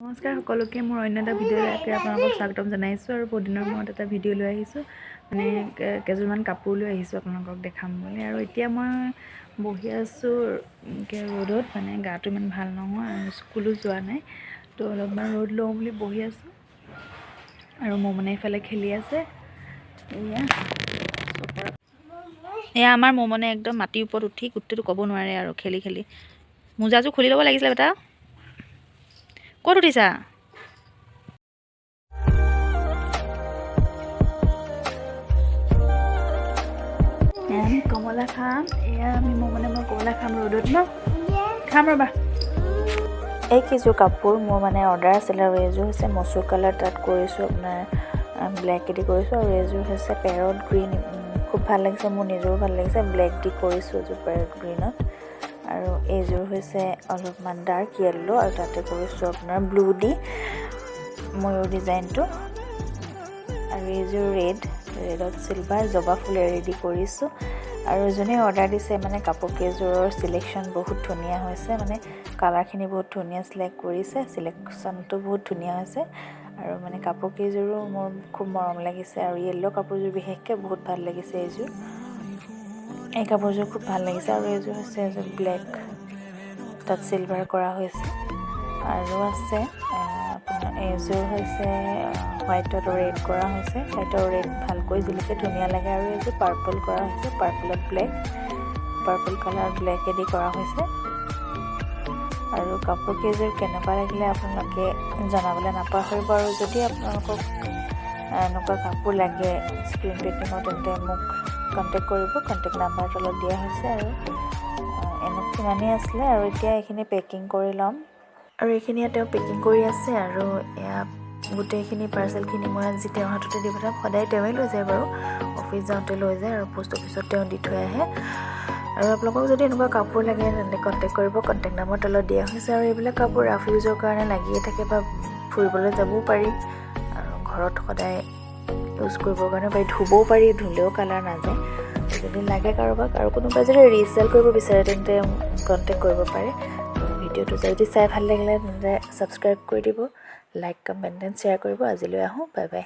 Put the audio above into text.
নমস্কাৰ সকলোকে মোৰ অন্য এটা ভিডিঅ'লৈকে আপোনালোকক স্বাগতম জনাইছোঁ আৰু বহুত দিনৰ মূৰত এটা ভিডিঅ' লৈ আহিছোঁ মানে কেইযোৰমান কাপোৰ লৈ আহিছোঁ আপোনালোকক দেখাম বুলি আৰু এতিয়া মই বহি আছোঁ ৰ'দত মানে গাটো ইমান ভাল নহয় আৰু স্কুলো যোৱা নাই তো অলপমান ৰ'দ লওঁ বুলি বহি আছোঁ আৰু মোৰ মানে এইফালে খেলি আছে এয়া আমাৰ মোৰ মানে একদম মাটিৰ ওপৰত উঠি গোটেইটো ক'ব নোৱাৰে আৰু খেলি খেলি মোজাযোৰ খুলি ল'ব লাগিছিলে বেটা ক'ত উঠিছা আমি কমলা খাম এয়া আমি মই কমলা খাম ৰ'দত ন খাম ৰ'বা এই কিছু কাপোৰ মোৰ মানে অৰ্ডাৰ আছিলে আৰু এইযোৰ হৈছে মচুৰ কালাৰ তাত কৰিছোঁ আপোনাৰ ব্লেক দি কৰিছোঁ আৰু এইযোৰ হৈছে পেৰট গ্ৰীণ খুব ভাল লাগিছে মোৰ নিজৰো ভাল লাগিছে ব্লেক দি কৰিছোঁ এইযোৰ পেৰট গ্ৰীণত আৰু এইযোৰ হৈছে অলপমান ডাৰ্ক য়েল্লো আৰু তাতে কৰিছোঁ আপোনাৰ ব্লু দি ময়ূৰ ডিজাইনটো আৰু এইযোৰ ৰেডত চিলভাৰ জবা ফুলেৰে দি কৰিছোঁ আৰু যোনে অৰ্ডাৰ দিছে মানে কাপোৰ কেইযোৰৰ চিলেকশ্যন বহুত ধুনীয়া হৈছে মানে কালাৰখিনি বহুত ধুনীয়া চিলেক্ট কৰিছে চিলেকশ্যনটো বহুত ধুনীয়া হৈছে আৰু মানে কাপোৰ কেইযোৰো মোৰ খুব মৰম লাগিছে আৰু য়েল্লো কাপোৰযোৰ বিশেষকৈ বহুত ভাল লাগিছে এই কাপোৰযোৰ খুব ভাল লাগিছে আৰু এইযোৰ হৈছে এযোৰ ব্লেক তাত চিলভাৰ কৰা হৈছে আৰু আছে আপোনাৰ এইযোৰ হৈছে হোৱাইটত ৰেড কৰা হৈছে হোৱাইটৰ ৰেড ভালকৈ জিলিকে ধুনীয়া লাগে আৰু এইযোৰ পাৰ্পল কৰা হৈছে পাৰ্পলত ব্লেক পাৰ্পল কালাৰ ব্লেকেদি কৰা হৈছে আৰু কাপোৰ কেইযোৰ কেনেকুৱা লাগিলে আপোনালোকে জনাবলৈ নাপাহৰিব আৰু যদি আপোনালোকক এনেকুৱা কাপোৰ লাগে স্ক্ৰীন পেইণ্টিঙৰ তেন্তে মোক কণ্টেক্ট কৰিব কণ্টেক্ট নাম্বাৰ তলত দিয়া হৈছে আৰু ইমানেই আছিলে আৰু এতিয়া এইখিনি পেকিং কৰি ল'ম আৰু এইখিনি তেওঁ পেকিং কৰি আছে আৰু এয়া গোটেইখিনি পাৰ্চেলখিনি মই আজি তেওঁৰ হাততে দি পঠাম সদায় তেওঁৱে লৈ যায় বাৰু অফিচ যাওঁতে লৈ যায় আৰু পোষ্ট অফিচত তেওঁ দি থৈ আহে আৰু আপোনালোকক যদি এনেকুৱা কাপোৰ লাগে তেন্তে কণ্টেক্ট কৰিব কণ্টেক্ট নম্বৰ তলত দিয়া হৈছে আৰু এইবিলাক কাপোৰ ৰাফ ইউজৰ কাৰণে লাগিয়ে থাকে বা ফুৰিবলৈ যাবও পাৰি আৰু ঘৰত সদায় ইউজ কৰিবৰ কাৰণে পাৰি ধুবও পাৰি ধুলেও কালাৰ নাযায় যদি লাগে কাৰোবাক আৰু কোনোবাই যদি ৰিচেল কৰিব বিচাৰে তেন্তে কণ্টেক্ট কৰিব পাৰে ভিডিঅ'টো যদি চাই ভাল লাগিলে তেন্তে ছাবস্ক্ৰাইব কৰি দিব লাইক কমেণ্ট এণ্ড শ্বেয়াৰ কৰিব আজিলৈ আহোঁ বাই বাই